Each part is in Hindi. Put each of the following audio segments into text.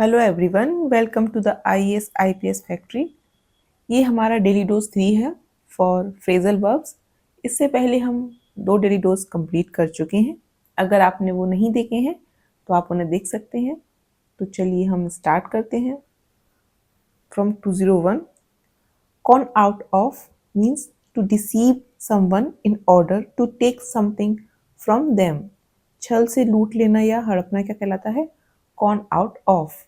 Hello everyone, welcome to the IAS IPS factory. ये हमारा डेली डोज 3 है फॉर फ्रेजल वर्ब्स। इससे पहले हम 2 डेली डोज कंप्लीट कर चुके हैं। अगर आपने वो नहीं देखे हैं तो आप उन्हें देख सकते हैं। तो चलिए हम स्टार्ट करते हैं from 201। Con out of means to deceive someone in order to take something from them. छल से लूट लेना या हड़पना क्या कहलाता है? Con out of.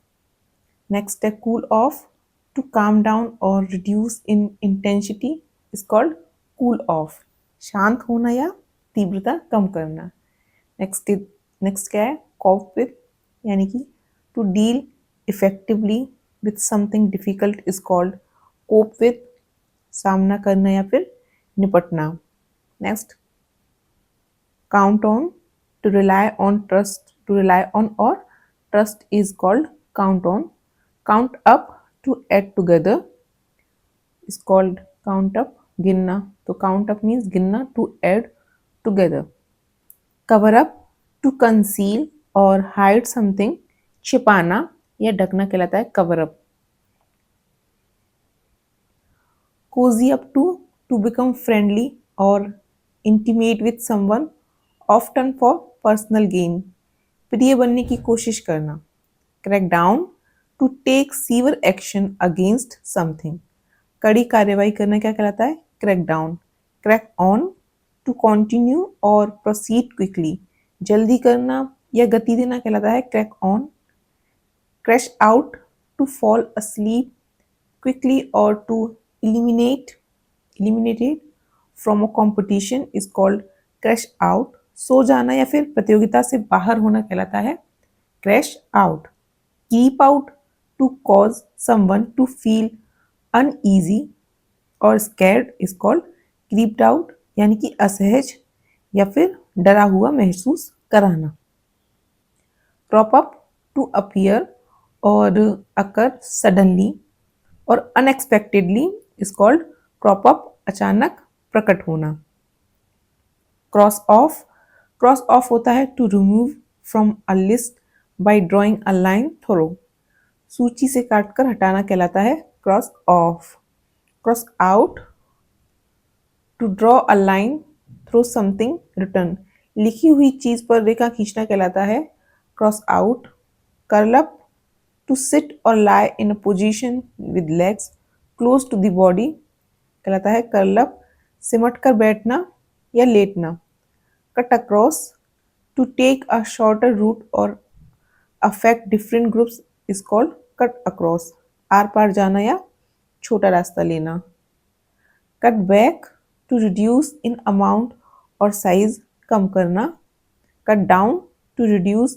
Next, a cool off, to calm down or reduce in intensity is called cool off. शांत होना या तीव्रता कम करना। नेक्स्ट क्या है? cope with, यानी कि to deal effectively with something difficult is called cope with, सामना करना या फिर निपटना। Next, count on, to rely on, or trust is called count on. Count up, to add together is called count up, गिनना। तो count up means गिनना, to add together. Cover up, to conceal or hide something, छिपाना या ढकना कहलाता है cover up. Cozy up to become friendly or intimate with someone, often for personal gain. प्रिय बनने की कोशिश करना। Crack down, to take severe action against something. कड़ी कार्रवाई करना क्या कहलाता है? Crack down. Crack on, to continue और प्रोसीड क्विकली, जल्दी करना या गति देना कहलाता है crack on. Crash out, to fall asleep quickly or to eliminated from a competition is called crash out. सो जाना या फिर प्रतियोगिता से बाहर होना कहलाता है crash out. Keep out, to cause someone to feel uneasy और scared is called creeped out, यानी कि असहज या फिर डरा हुआ महसूस कराना। Crop up, to appear और occur suddenly और unexpectedly is called crop up, अचानक प्रकट होना। Cross off होता है to remove from a list by drawing a line through, सूची से काटकर हटाना कहलाता है cross off. Cross out, to draw a line through something written, लिखी हुई चीज पर रेखा खींचना कहलाता है cross out. Curl up, to sit और lie in a position with legs close to the body कहलाता है कर्ल अप, सिमट कर बैठना या लेटना। Cut across, to take a shorter route और affect different groups is called cut across, आर पार जाना या छोटा रास्ता लेना। Cut back, to reduce in amount और साइज, कम करना। Cut down, to reduce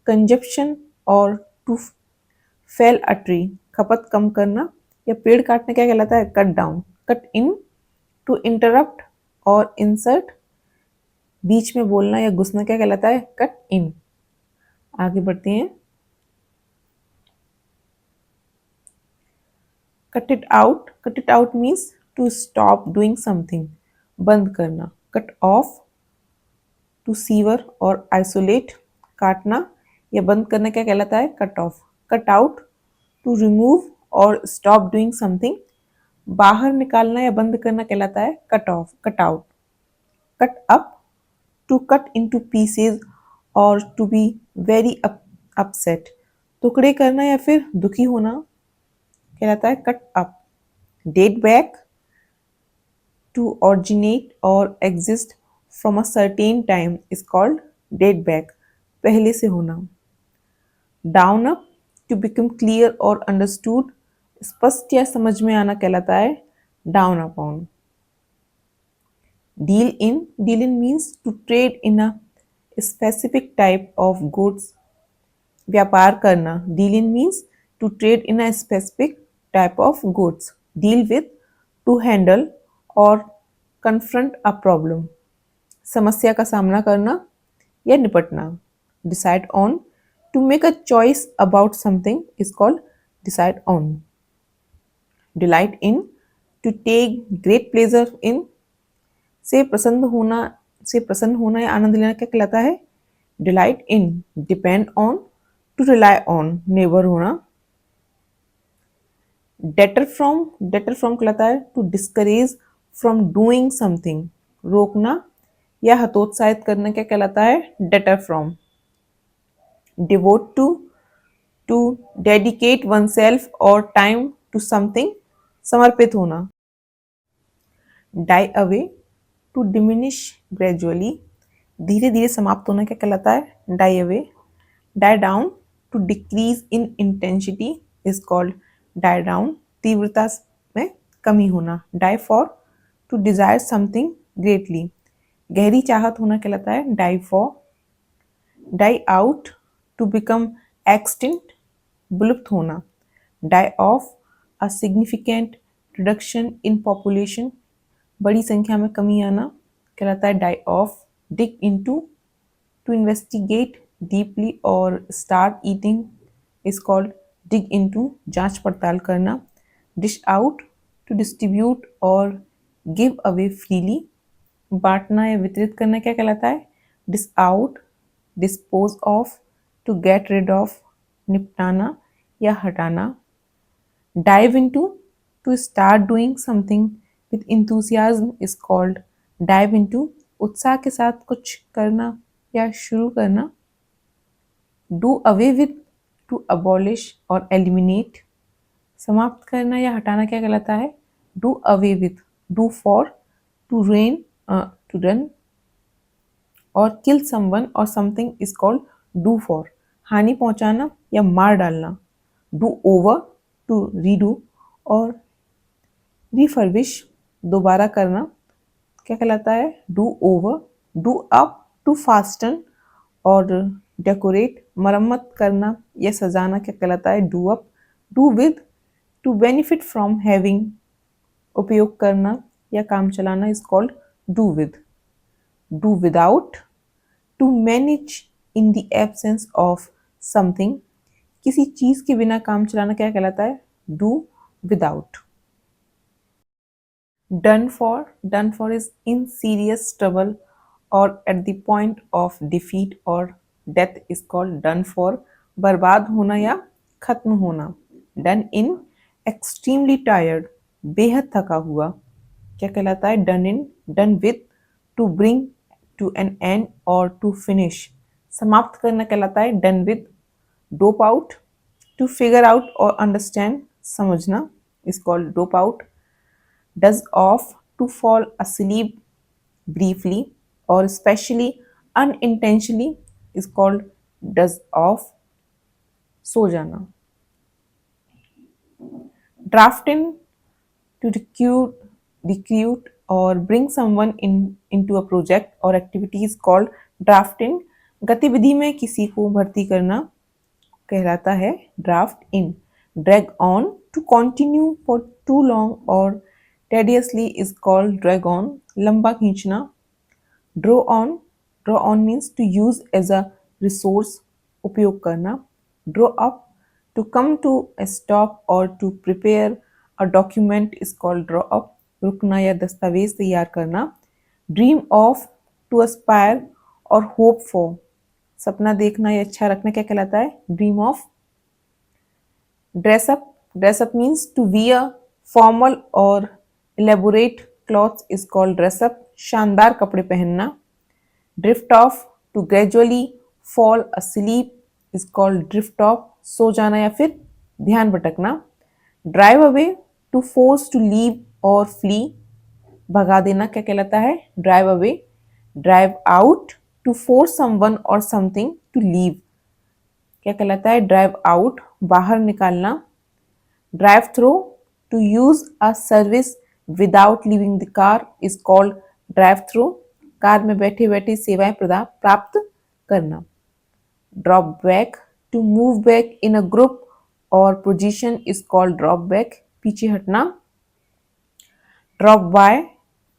consumption और टू फेल अ ट्री, खपत कम करना या पेड़ काटना क्या कहलाता है? Cut down. Cut in, to interrupt और इंसर्ट, बीच में बोलना या घुसना क्या कहलाता है? Cut in. आगे बढ़ते हैं। Cut it out means to stop doing something, बंद करना। कट ऑफ, टू सीवर और आइसोलेट, काटना या बंद करना क्या कहलाता है? Cut off. Cut out, to remove और स्टॉप डूइंग समथिंग, बाहर निकालना या बंद करना कहलाता है cut off, cut out. Cut up, to cut into pieces और टू बी वेरी अपसेट, टुकड़े करना या फिर दुखी होना कहलाता है cut up. Date back, to originate और exist from a certain time is called date back, पहले से होना। Down up, to become clear और understood, स्पष्ट या समझ में आना कहलाता है down upon. Deal in means to trade in a specific type of goods, व्यापार करना। Deal in means to trade in a specific type of goods। Deal with, to handle और कन्फ्रंट अ प्रॉब्लम, समस्या का सामना करना या निपटना। Decide on, to make a choice about something is called decide on. Delight in, to take great pleasure in, से प्रसन्न होना या आनंद लेना क्या कहलाता है? Delight in. Depend on, to rely on, निर्भर होना। डेटर फ्रॉम कहलाता है to discourage from doing something, रोकना या हतोत्साहित करना क्या कहलाता है, deter from. Devote to dedicate one self और टाइम टू समथिंग, समर्पित होना। Die away to diminish gradually, धीरे धीरे समाप्त होना क्या कहलाता है, die away. Die down to decrease in intensity is called die down, तीव्रता में कमी होना। Die for to desire something greatly, गहरी चाहत होना कहलाता है die for. Die out to become extinct, विलुप्त होना। Die off a significant reduction in population, बड़ी संख्या में कमी आना कहलाता है die off. Dig into to investigate deeply और start eating is called dig into, जांच पड़ताल करना। डिश आउट टू डिस्ट्रीब्यूट और गिव अवे फ्रीली, बांटना या वितरित करना क्या कहलाता है, dish out. Dispose of to get rid of, निपटाना या हटाना। Dive into to start doing something with enthusiasm is called dive into, उत्साह के साथ कुछ करना या शुरू करना। Do away with to abolish और एलिमिनेट, समाप्त करना या हटाना क्या कहलाता है, do away with. Do for to run और किल समवन और something is called do for, हानि पहुंचाना या मार डालना। डू ओवर टू रीडू और रिफर्बिश, दोबारा करना क्या कहलाता है, do over. Do up to fasten और डेकोरेट, मरम्मत करना या सजाना क्या कहलाता है, do up. Do with to benefit from having, उपयोग करना या काम चलाना is called do with. Do without to manage in the absence of something, किसी चीज के बिना काम चलाना क्या कहलाता है, do without. Done for is in serious trouble और at the point of defeat और death is called done for, बर्बाद होना या खत्म होना। डन इन एक्सट्रीमली टायर्ड, बेहद थका हुआ क्या कहलाता है, done in. Done with to bring to an end और टू फिनिश, समाप्त करना कहलाता है done with. Dope out to figure out और अंडरस्टैंड, समझना is called dope out. Doze off to fall asleep briefly और especially unintentionally is called doze off, सो जाना। ड्राफ्ट इन टू recruit और bring someone into a project और activity is called draft in, गतिविधि में किसी को भर्ती करना कहलाता है draft in। drag on to continue for too long और tediously is called drag on, लंबा खींचना। draw on means to use as a resource, उपयोग करना। draw up to come to a stop or to prepare a document is called draw up, रुकना या दस्तावेज तैयार करना। ड्रीम ऑफ टू अस्पायर और होप फॉर, सपना देखना या इच्छा रखना क्या कहलाता है, dream of. Dress up means to wear formal और elaborate clothes is called dress up, शानदार कपड़े पहनना। Drift off to gradually fall asleep is called drift off, सो जाना या फिर ध्यान भटकना। Drive away to force to leave और फ्ली, भगा देना क्या कहलाता है, drive away. Drive out to force someone और समथिंग टू लीव क्या कहलाता है, ड्राइव आउट, बाहर निकालना। Drive through to use a service without leaving the car is called drive through, car में बैठे बैठे सेवाएं प्राप्त करना। Drop back to move back in a group और position is called drop back, पीछे हटना। Drop by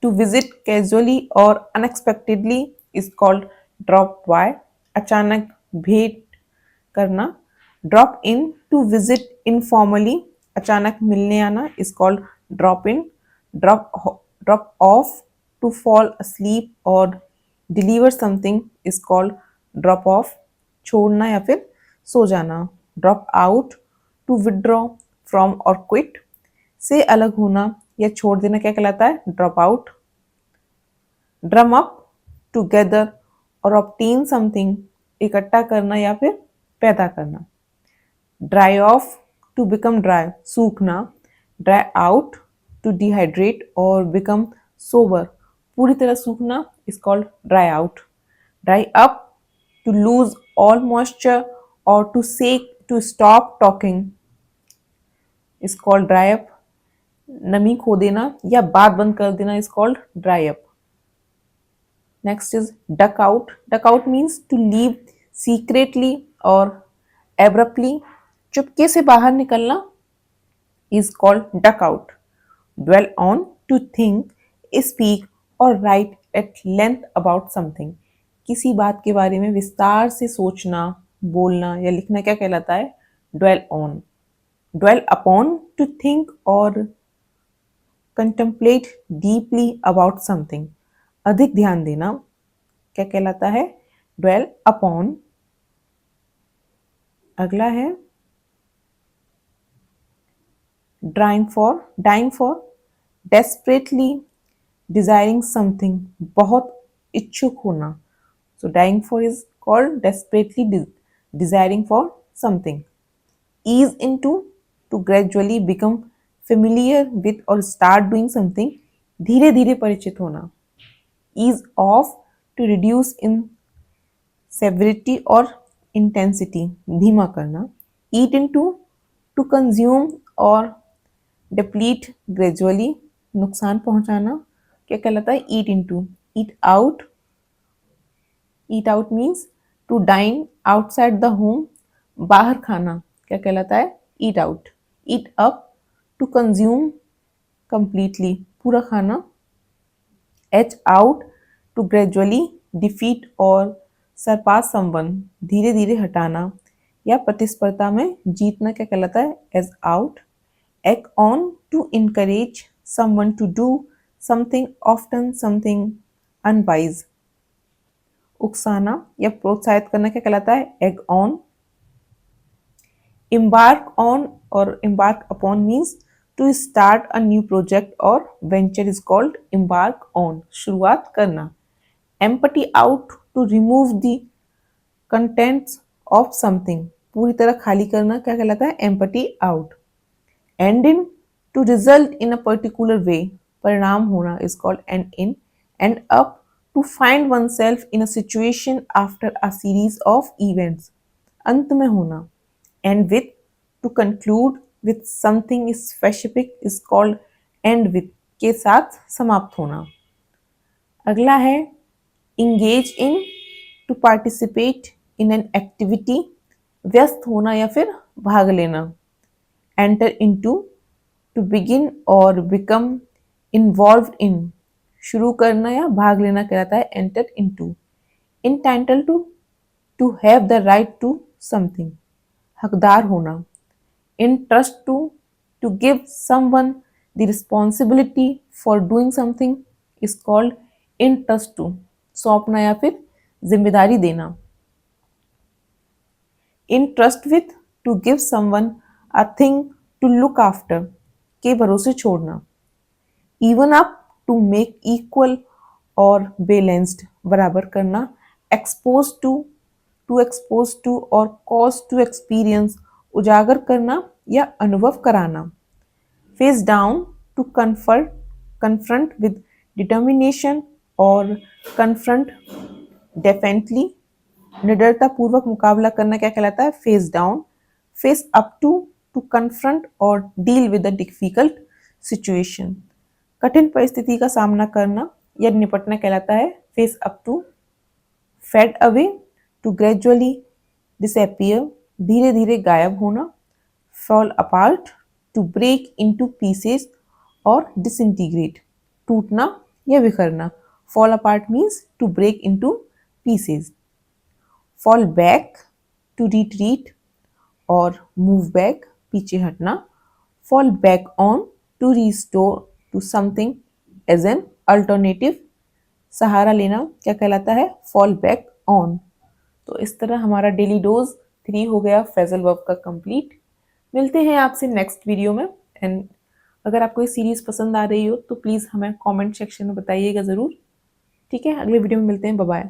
to visit casually और unexpectedly is called drop by, अचानक भेंट करना। Drop in to visit informally, अचानक मिलने आना is called drop in. Drop off to fall asleep और deliver something is called drop off, छोड़ना या फिर सो जाना, drop out to withdraw from और क्विट, से अलग होना या छोड़ देना क्या कहलाता है, drop out. Drum up together और ऑब्टेन समथिंग, इकट्ठा करना या फिर पैदा करना। Dry off to become dry, सूखना। ड्राई आउट टू डिहाइड्रेट और बिकम सोबर, पूरी तरह सूखना is called dry out. Dry up to lose all moisture और to sake to stop talking is called dry up. नमी खो देना या बात बंद कर देना is called dry up. Next is duck out. Duck out means to leave secretly और एब्रप्टली, चुपके से बाहर निकलना is called duck out. Dwell on, to think, speak or write at length about something. किसी बात के बारे में विस्तार से सोचना, बोलना या लिखना क्या कहलाता है, dwell on. Dwell upon, to think or contemplate deeply about something. अधिक ध्यान देना क्या कहलाता है, dwell upon. अगला है dying for, desperately desiring something, बहुत इच्छुक होना. So dying for is called desperately desiring for something. Ease into, to gradually become familiar with or start doing something, धीरे धीरे परिचित होना. Ease off, to reduce in severity or intensity, धीमा करना. Eat into, to consume or deplete gradually, नुकसान पहुंचाना क्या कहलाता है, eat into. Eat out, eat out means to dine outside the home, बाहर खाना क्या कहलाता है, eat out. Eat up to consume completely, पूरा खाना. Edge out to gradually defeat और सरपास समवन, धीरे धीरे हटाना या प्रतिस्पर्धा में जीतना क्या कहलाता है, edge out. Egg on, to encourage someone to do something, often something unwise. उकसाना या प्रोत्साहित करना क्या कहलाता है, egg on. Embark on और embark upon means to start a new project or venture is called embark on, शुरुआत करना. Empty out, to remove the contents of something, पूरी तरह खाली करना क्या कहलाता है, empty out. End in, to result in a particular way, परिणाम होना is called end in. End up, to find oneself in a situation after a series of events, अंत में होना. End with, to conclude with something specific is called end with, के साथ समाप्त होना. अगला है engage in, to participate in an activity, व्यस्त होना या फिर भाग लेना. Enter into, to begin or become involved in, शुरू करना या भाग लेना कहलाता है enter into. Entitled to have the right to something, हकदार होना. Entrust to give someone the responsibility for doing something is called entrust to, सौंपना या फिर जिम्मेदारी देना. Entrust with, to give someone a thing to look after, के भरोसे छोड़ना. Even up, to make equal और balanced, बराबर करना. Expose to expose to और cause to experience, उजागर करना या अनुभव कराना. Face down, to confront with determination और confront defiantly, निडरता पूर्वक मुकाबला करना क्या कहलाता है, face down. Face up to confront और deal with a difficult situation, कठिन परिस्थिति का सामना करना या निपटना कहलाता है face up to. Fade away, to gradually disappear, धीरे धीरे गायब होना. Fall apart, to break into pieces और disintegrate, टूटना या बिखरना. Fall apart means to break into pieces. Fall back, to retreat और move back, पीछे हटना. Fall back on, to restore to something as an alternative, सहारा लेना क्या कहलाता है, fall back on. तो इस तरह हमारा डेली डोज 3 हो गया फ्रेजल वर्ब का कंप्लीट। मिलते हैं आपसे नेक्स्ट वीडियो में। एंड अगर आपको ये सीरीज़ पसंद आ रही हो तो प्लीज़ हमें कमेंट सेक्शन में बताइएगा ज़रूर। ठीक है, अगले वीडियो में मिलते हैं। Bye bye.